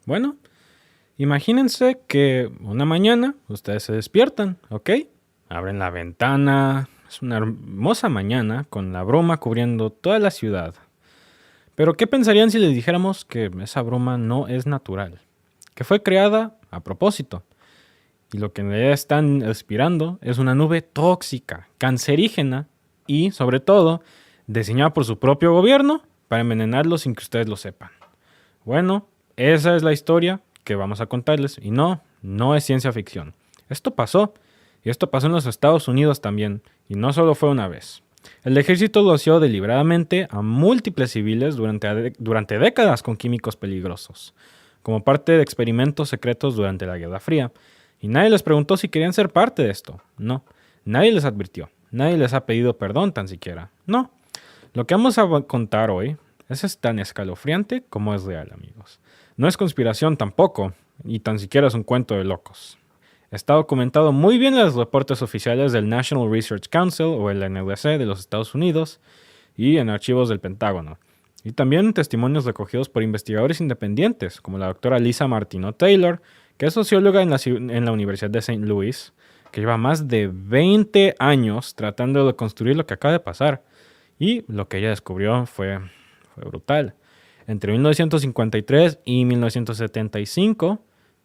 Bueno, imagínense que una mañana ustedes se despiertan, ¿ok? Abren la ventana, es una hermosa mañana con la bruma cubriendo toda la ciudad. Pero ¿qué pensarían si les dijéramos que esa bruma no es natural? Que fue creada a propósito. Y lo que en realidad están respirando es una nube tóxica, cancerígena y, sobre todo, diseñada por su propio gobierno para envenenarlos sin que ustedes lo sepan. Bueno, esa es la historia que vamos a contarles. Y no es ciencia ficción. Esto pasó. Y esto pasó en los Estados Unidos también. Y no solo fue una vez. El ejército loció deliberadamente a múltiples civiles durante décadas con químicos peligrosos, como parte de experimentos secretos durante la Guerra Fría. Y nadie les preguntó si querían ser parte de esto. No. Nadie les advirtió. Nadie les ha pedido perdón tan siquiera. No. Lo que vamos a contar hoy es tan escalofriante como es real, amigos. No es conspiración tampoco, y tan siquiera es un cuento de locos. Está documentado muy bien en los reportes oficiales del National Research Council o el NRC de los Estados Unidos y en archivos del Pentágono. Y también en testimonios recogidos por investigadores independientes, como la doctora Lisa Martino Taylor, que es socióloga en la Universidad de St. Louis, que lleva más de 20 años tratando de construir lo que acaba de pasar. Y lo que ella descubrió fue brutal. Entre 1953 y 1975,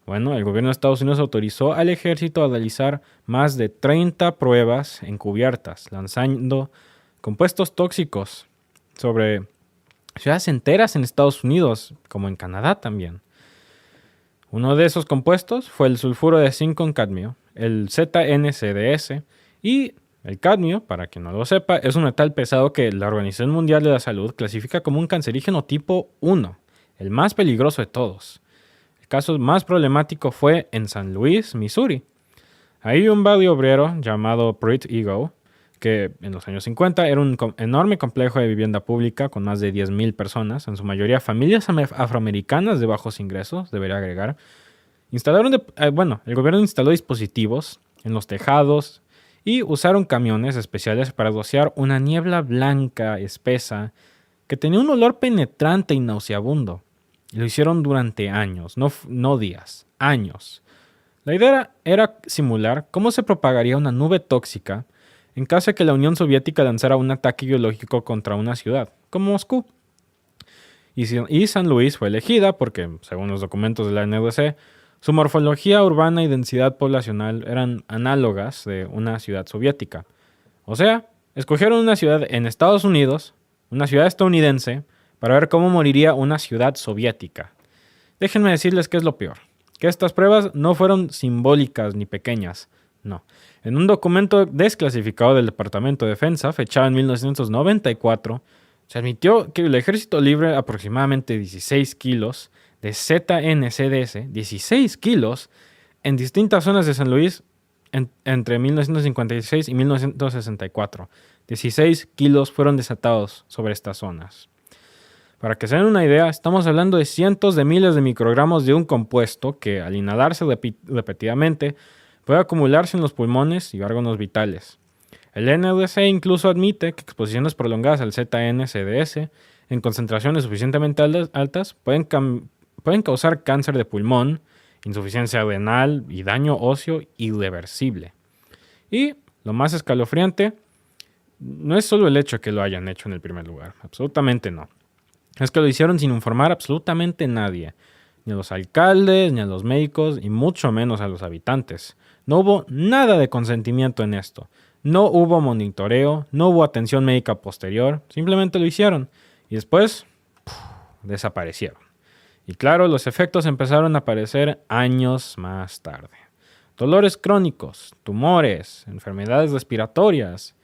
bueno, el gobierno de Estados Unidos autorizó al ejército a realizar más de 30 pruebas encubiertas, lanzando compuestos tóxicos sobre ciudades enteras en Estados Unidos, como en Canadá también. Uno de esos compuestos fue el sulfuro de zinc con cadmio, el ZNCDS, y el cadmio, para quien no lo sepa, es un metal pesado que la Organización Mundial de la Salud clasifica como un cancerígeno tipo 1, el más peligroso de todos. El caso más problemático fue en San Luis, Missouri. Ahí un barrio obrero llamado Prit Eagle, que en los años 50 era un enorme complejo de vivienda pública con más de 10,000 personas, en su mayoría familias afroamericanas de bajos ingresos, debería agregar. El gobierno instaló dispositivos en los tejados y usaron camiones especiales para rociar una niebla blanca espesa que tenía un olor penetrante y nauseabundo. Y lo hicieron durante años, no días, años. La idea era simular cómo se propagaría una nube tóxica en caso de que la Unión Soviética lanzara un ataque biológico contra una ciudad, como Moscú. Y San Luis fue elegida porque, según los documentos de la NRC, su morfología urbana y densidad poblacional eran análogas de una ciudad soviética. O sea, escogieron una ciudad en Estados Unidos, una ciudad estadounidense, para ver cómo moriría una ciudad soviética. Déjenme decirles qué es lo peor, que estas pruebas no fueron simbólicas ni pequeñas, no. En un documento desclasificado del Departamento de Defensa, fechado en 1994, se admitió que el ejército libre aproximadamente 16 kilos de ZNCDS, 16 kilos, en distintas zonas de San Luis entre 1956 y 1964. 16 kilos fueron desatados sobre estas zonas. Para que se den una idea, estamos hablando de cientos de miles de microgramos de un compuesto que, al inhalarse repetidamente, puede acumularse en los pulmones y órganos vitales. El NRC incluso admite que exposiciones prolongadas al ZNCDS en concentraciones suficientemente altas pueden causar cáncer de pulmón, insuficiencia renal y daño óseo irreversible. Y lo más escalofriante no es solo el hecho de que lo hayan hecho en el primer lugar, absolutamente no. Es que lo hicieron sin informar absolutamente a nadie, ni a los alcaldes, ni a los médicos, y mucho menos a los habitantes. No hubo nada de consentimiento en esto. No hubo monitoreo, no hubo atención médica posterior, simplemente lo hicieron. Y después, desaparecieron. Y claro, los efectos empezaron a aparecer años más tarde. Dolores crónicos, tumores, enfermedades respiratorias,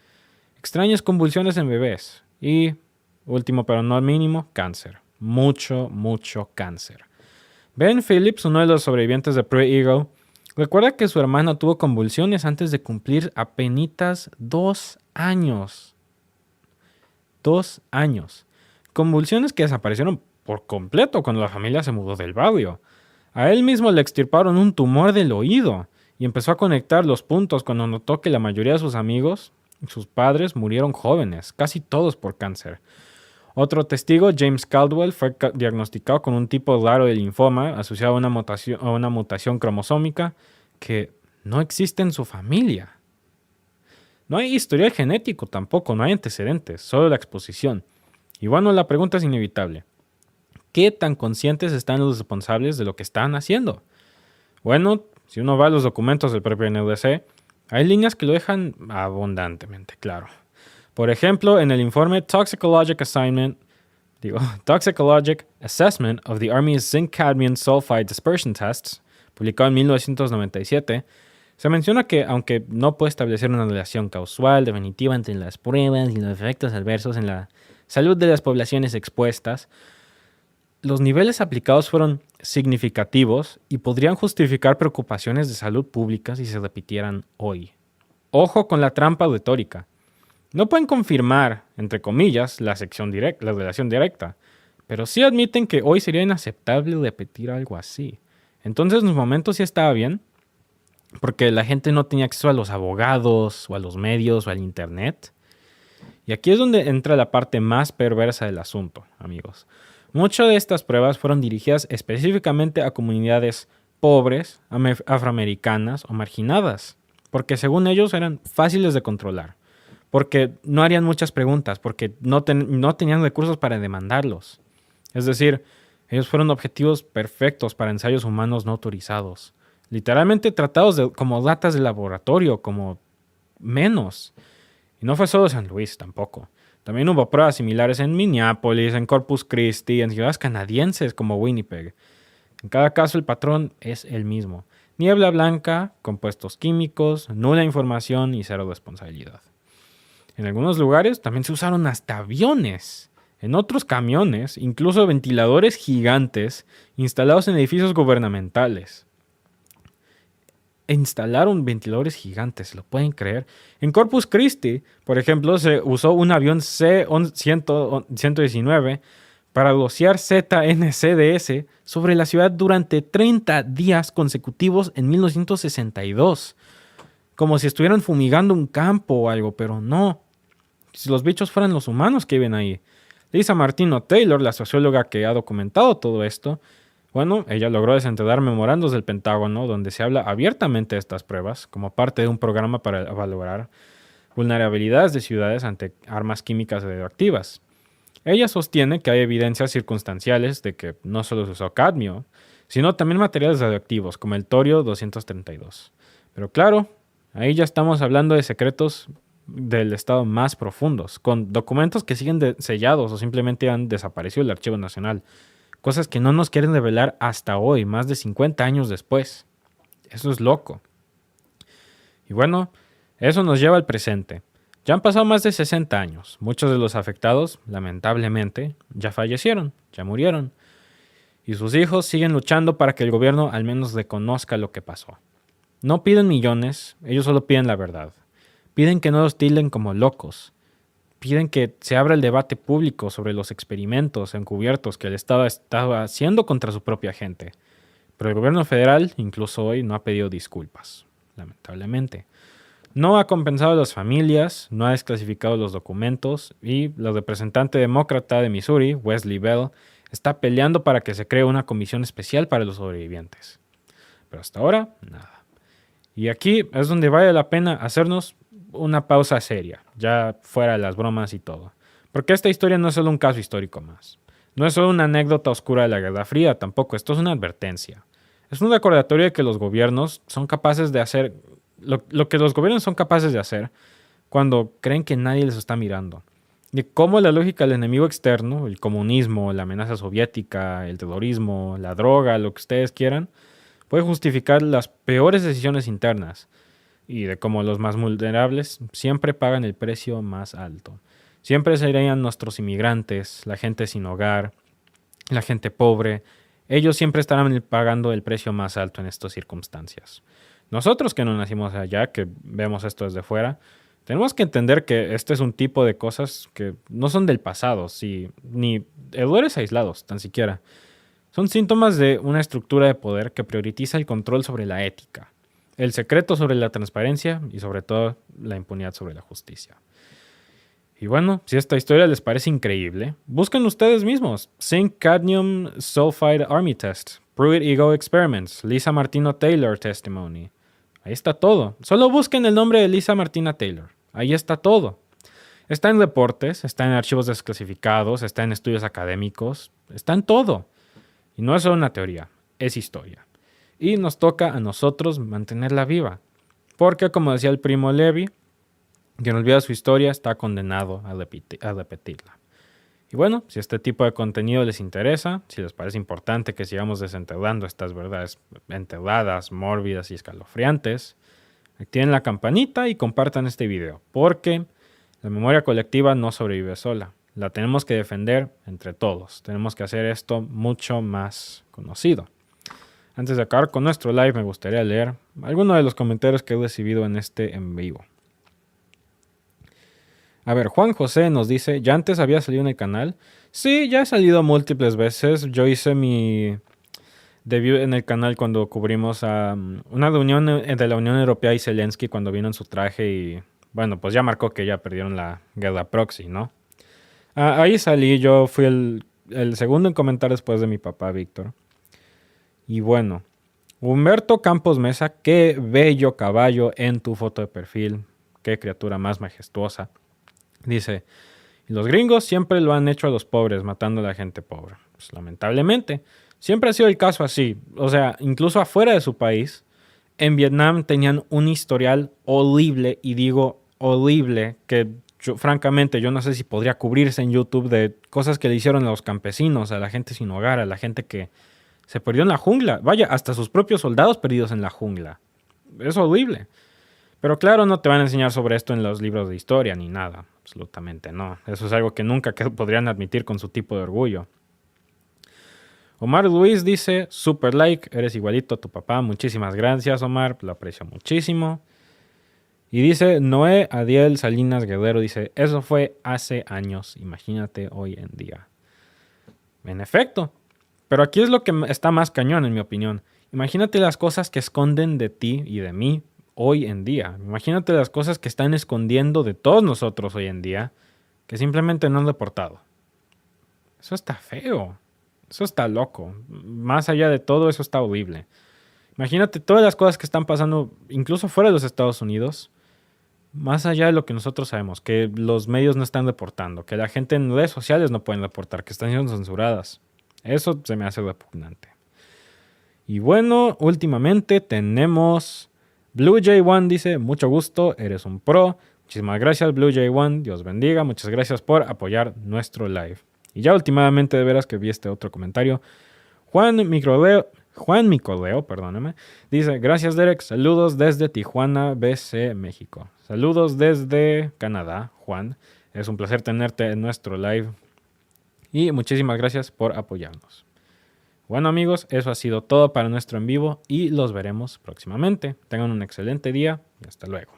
extrañas convulsiones en bebés y, último pero no mínimo, cáncer. Mucho cáncer. Ben Phillips, uno de los sobrevivientes de Prit Eagle, recuerda que su hermano tuvo convulsiones antes de cumplir apenas 2 años. 2 años. Convulsiones que desaparecieron por completo cuando la familia se mudó del barrio. A él mismo le extirparon un tumor del oído y empezó a conectar los puntos cuando notó que la mayoría de sus amigos y sus padres murieron jóvenes, casi todos por cáncer. Otro testigo, James Caldwell, fue diagnosticado con un tipo raro de linfoma asociado a una mutación cromosómica que no existe en su familia. No hay historial genético tampoco, no hay antecedentes, solo la exposición. Y bueno, la pregunta es inevitable. ¿Qué tan conscientes están los responsables de lo que están haciendo? Bueno, si uno va a los documentos del propio NDC, hay líneas que lo dejan abundantemente claro. Por ejemplo, en el informe Toxicologic Assessment of the Army's Zinc-Cadmium Sulfide Dispersion Tests, publicado en 1997, se menciona que, aunque no puede establecer una relación causal definitiva entre las pruebas y los efectos adversos en la salud de las poblaciones expuestas, los niveles aplicados fueron significativos y podrían justificar preocupaciones de salud pública si se repitieran hoy. Ojo con la trampa retórica. No pueden confirmar, entre comillas, la relación directa, pero sí admiten que hoy sería inaceptable repetir algo así. Entonces, en su momento sí estaba bien, porque la gente no tenía acceso a los abogados, o a los medios, o al internet. Y aquí es donde entra la parte más perversa del asunto, amigos. Muchas de estas pruebas fueron dirigidas específicamente a comunidades pobres, afroamericanas o marginadas, porque según ellos eran fáciles de controlar, porque no harían muchas preguntas, porque no tenían recursos para demandarlos. Es decir, ellos fueron objetivos perfectos para ensayos humanos no autorizados, literalmente tratados como ratas de laboratorio, como menos. Y no fue solo San Luis tampoco. También hubo pruebas similares en Minneapolis, en Corpus Christi, en ciudades canadienses como Winnipeg. En cada caso el patrón es el mismo. Niebla blanca, compuestos químicos, nula información y cero responsabilidad. En algunos lugares también se usaron hasta aviones. En otros camiones, incluso ventiladores gigantes instalados en edificios gubernamentales. Instalaron ventiladores gigantes, ¿lo pueden creer? En Corpus Christi, por ejemplo, se usó un avión C-119 para rociar ZNCDS sobre la ciudad durante 30 días consecutivos en 1962. Como si estuvieran fumigando un campo o algo, pero no. Si los bichos fueran los humanos que viven ahí. Lisa Martino Taylor, la socióloga que ha documentado todo esto, bueno, ella logró desenterrar memorandos del Pentágono donde se habla abiertamente de estas pruebas como parte de un programa para evaluar vulnerabilidades de ciudades ante armas químicas radioactivas. Ella sostiene que hay evidencias circunstanciales de que no solo se usó cadmio, sino también materiales radioactivos como el torio 232. Pero claro, ahí ya estamos hablando de secretos del Estado más profundos, con documentos que siguen sellados o simplemente han desaparecido del Archivo Nacional. Cosas que no nos quieren revelar hasta hoy, más de 50 años después. Eso es loco. Y bueno, eso nos lleva al presente. Ya han pasado más de 60 años. Muchos de los afectados, lamentablemente, ya fallecieron, ya murieron. Y sus hijos siguen luchando para que el gobierno al menos reconozca lo que pasó. No piden millones, ellos solo piden la verdad. Piden que no los tilden como locos. Piden que se abra el debate público sobre los experimentos encubiertos que el Estado estaba haciendo contra su propia gente. Pero el gobierno federal, incluso hoy, no ha pedido disculpas, lamentablemente. No ha compensado a las familias, no ha desclasificado los documentos y la representante demócrata de Missouri, Wesley Bell, está peleando para que se cree una comisión especial para los sobrevivientes. Pero hasta ahora, nada. Y aquí es donde vale la pena hacernos una pausa seria, ya fuera de las bromas y todo. Porque esta historia no es solo un caso histórico más. No es solo una anécdota oscura de la Guerra Fría, tampoco. Esto es una advertencia. Es un recordatorio de que los gobiernos son capaces de hacer lo que los gobiernos son capaces de hacer cuando creen que nadie les está mirando. De cómo la lógica del enemigo externo, el comunismo, la amenaza soviética, el terrorismo, la droga, lo que ustedes quieran, puede justificar las peores decisiones internas. Y de cómo los más vulnerables siempre pagan el precio más alto. Siempre serían nuestros inmigrantes, la gente sin hogar, la gente pobre. Ellos siempre estarán pagando el precio más alto en estas circunstancias. Nosotros que no nacimos allá, que vemos esto desde fuera, tenemos que entender que este es un tipo de cosas que no son del pasado, ni errores aislados, tan siquiera. Son síntomas de una estructura de poder que prioriza el control sobre la ética, el secreto sobre la transparencia y sobre todo la impunidad sobre la justicia. Y bueno, si esta historia les parece increíble, busquen ustedes mismos. Zinc Cadmium Sulfide Army Test, Pruitt Ego Experiments, Lisa Martino Taylor Testimony. Ahí está todo. Solo busquen el nombre de Lisa Martina Taylor. Ahí está todo. Está en reportes, está en archivos desclasificados, está en estudios académicos, está en todo. Y no es solo una teoría, es historia. Y nos toca a nosotros mantenerla viva. Porque, como decía el primo Levi, quien olvida su historia está condenado a repetirla. Y bueno, si este tipo de contenido les interesa, si les parece importante que sigamos desenterrando estas verdades enterradas, mórbidas y escalofriantes, activen la campanita y compartan este video, porque la memoria colectiva no sobrevive sola. La tenemos que defender entre todos. Tenemos que hacer esto mucho más conocido. Antes de acabar con nuestro live, me gustaría leer algunos de los comentarios que he recibido en este en vivo. A ver, Juan José nos dice, ¿ya antes había salido en el canal? Sí, ya he salido múltiples veces. Yo hice mi debut en el canal cuando cubrimos a una reunión de la Unión Europea y Zelensky cuando vino en su traje y, bueno, pues ya marcó que ya perdieron la guerra proxy, ¿no? Ahí salí, yo fui el segundo en comentar después de mi papá, Víctor. Y bueno, Humberto Campos Mesa, qué bello caballo en tu foto de perfil. Qué criatura más majestuosa. Dice, los gringos siempre lo han hecho a los pobres, matando a la gente pobre. Pues, lamentablemente, siempre ha sido el caso así. O sea, incluso afuera de su país, en Vietnam tenían un historial horrible, y digo horrible, que francamente yo no sé si podría cubrirse en YouTube, de cosas que le hicieron a los campesinos, a la gente sin hogar, a la gente que se perdió en la jungla. Vaya, hasta sus propios soldados perdidos en la jungla. Es horrible. Pero claro, no te van a enseñar sobre esto en los libros de historia ni nada. Absolutamente no. Eso es algo que nunca podrían admitir con su tipo de orgullo. Omar Luis dice, super like, eres igualito a tu papá. Muchísimas gracias, Omar, lo aprecio muchísimo. Y dice Noé Adiel Salinas Guerrero, dice, eso fue hace años, imagínate hoy en día. En efecto, pero aquí es lo que está más cañón en mi opinión. Imagínate las cosas que esconden de ti y de mí hoy en día. Imagínate las cosas que están escondiendo de todos nosotros hoy en día, que simplemente no han reportado. Eso está feo. Eso está loco. Más allá de todo, eso está horrible. Imagínate todas las cosas que están pasando, incluso fuera de los Estados Unidos, más allá de lo que nosotros sabemos, que los medios no están reportando, que la gente en redes sociales no pueden reportar, que están siendo censuradas. Eso se me hace repugnante. Y bueno, últimamente tenemos Blue J1, dice, mucho gusto, eres un pro. Muchísimas gracias, Blue J1, Dios bendiga. Muchas gracias por apoyar nuestro live. Y ya últimamente, de veras que vi este otro comentario. Juan Micodeo, perdóname, dice, gracias Derek, saludos desde Tijuana, BC, México. Saludos desde Canadá, Juan. Es un placer tenerte en nuestro live. Y muchísimas gracias por apoyarnos. Bueno amigos, eso ha sido todo para nuestro en vivo y los veremos próximamente. Tengan un excelente día y hasta luego.